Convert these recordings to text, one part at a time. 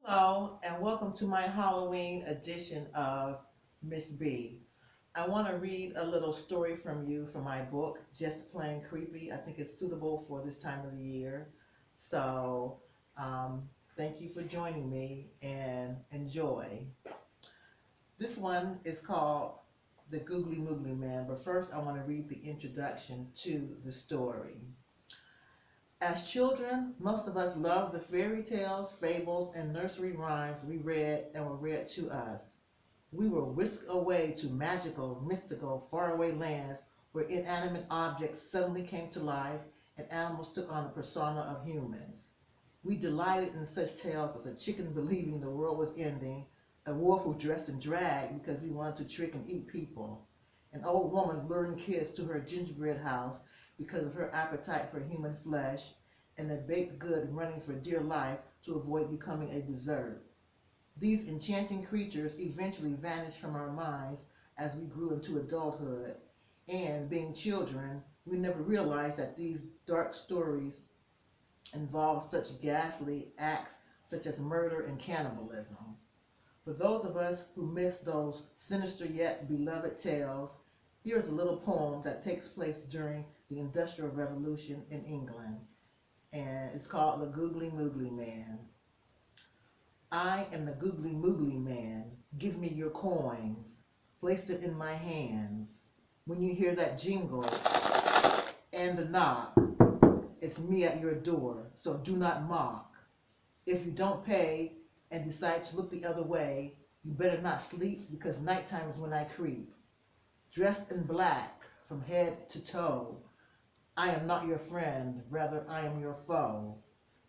Hello, and welcome to my Halloween edition of Miss B. I want to read a little story from you from my book, Just Plain Creepy. I think it's suitable for this time of the year. So, thank you for joining me and enjoy. This one is called The Googly Moogly Man, but first I want to read the introduction to the story. As children, most of us loved the fairy tales, fables, and nursery rhymes we read and were read to us. We were whisked away to magical, mystical, faraway lands where inanimate objects suddenly came to life and animals took on the persona of humans. We delighted in such tales as a chicken believing the world was ending, a wolf who dressed in drag because he wanted to trick and eat people, an old woman luring kids to her gingerbread house because of her appetite for human flesh, and a baked good running for dear life to avoid becoming a dessert. These enchanting creatures eventually vanished from our minds as we grew into adulthood, and being children, we never realized that these dark stories involved such ghastly acts such as murder and cannibalism. For those of us who miss those sinister yet beloved tales, here's a little poem that takes place during the Industrial Revolution in England, and it's called The Googly Moogly Man. I am the Googly Moogly Man. Give me your coins. Placed it in my hands. When you hear that jingle and the knock, it's me at your door, so do not mock. If you don't pay and decide to look the other way, you better not sleep because nighttime is when I creep. Dressed in black from head to toe, I am not your friend, rather I am your foe.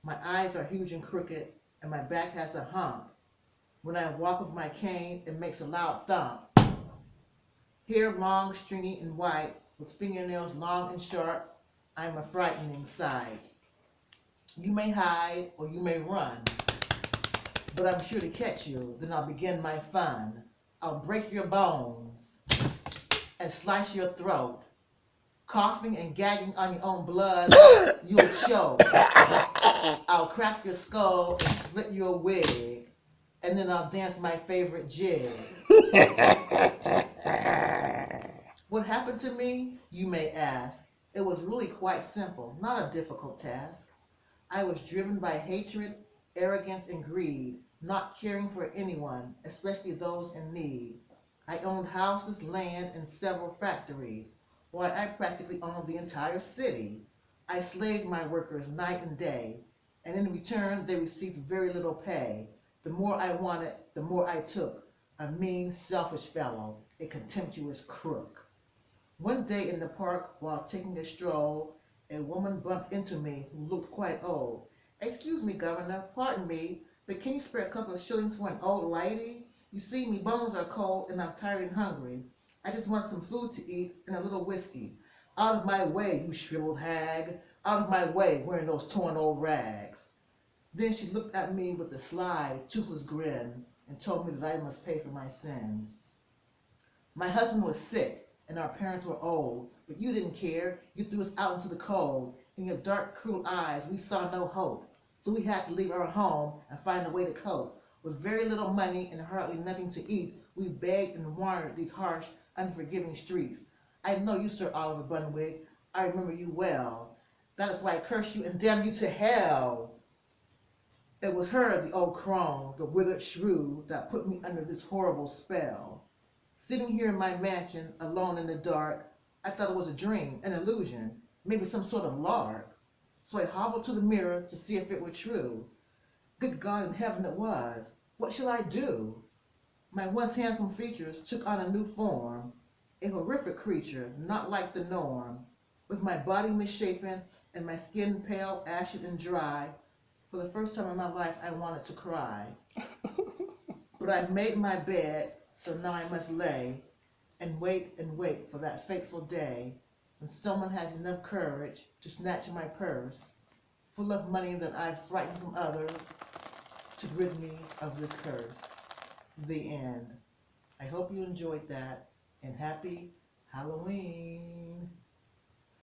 My eyes are huge and crooked, and my back has a hump. When I walk with my cane, it makes a loud thump. Hair long, stringy, and white, with fingernails long and sharp, I'm a frightening sight. You may hide or you may run, but I'm sure to catch you, then I'll begin my fun. I'll break your bones and slice your throat. Coughing and gagging on your own blood, you'll choke. I'll crack your skull and split your wig, and then I'll dance my favorite jig. What happened to me, you may ask? It was really quite simple, not a difficult task. I was driven by hatred, arrogance, and greed, not caring for anyone, especially those in need. I owned houses, land, and several factories. Why, I practically owned the entire city. I slaved my workers night and day, and in return they received very little pay. The more I wanted, the more I took. A mean, selfish fellow, a contemptuous crook. One day in the park, while taking a stroll, a woman bumped into me who looked quite old. "Excuse me, Governor, pardon me, but can you spare a couple of shillings for an old lady? You see, me bones are cold and I'm tired and hungry. I just want some food to eat and a little whiskey. Out of my way, you shriveled hag. Out of my way, wearing those torn old rags." Then she looked at me with a sly, toothless grin and told me that I must pay for my sins. My husband was sick, and our parents were old, but you didn't care. You threw us out into the cold. In your dark, cruel eyes, we saw no hope. So we had to leave our home and find a way to cope. With very little money and hardly nothing to eat, we begged and wandered these harsh, unforgiving streets. I know you, Sir Oliver Bunwig. I remember you well. That is why I curse you and damn you to hell. It was her, the old crone, the withered shrew, that put me under this horrible spell. Sitting here in my mansion, alone in the dark, I thought it was a dream, an illusion, maybe some sort of lark. So I hobbled to the mirror to see if it were true. Good God in heaven, it was. What shall I do? My once handsome features took on a new form, a horrific creature, not like the norm. With my body misshapen and my skin pale, ashen, and dry, for the first time in my life I wanted to cry. But I've made my bed, so now I must lay and wait for that fateful day when someone has enough courage to snatch my purse, full of money that I've frightened from others, to rid me of this curse. The end. I hope you enjoyed that, and happy Halloween.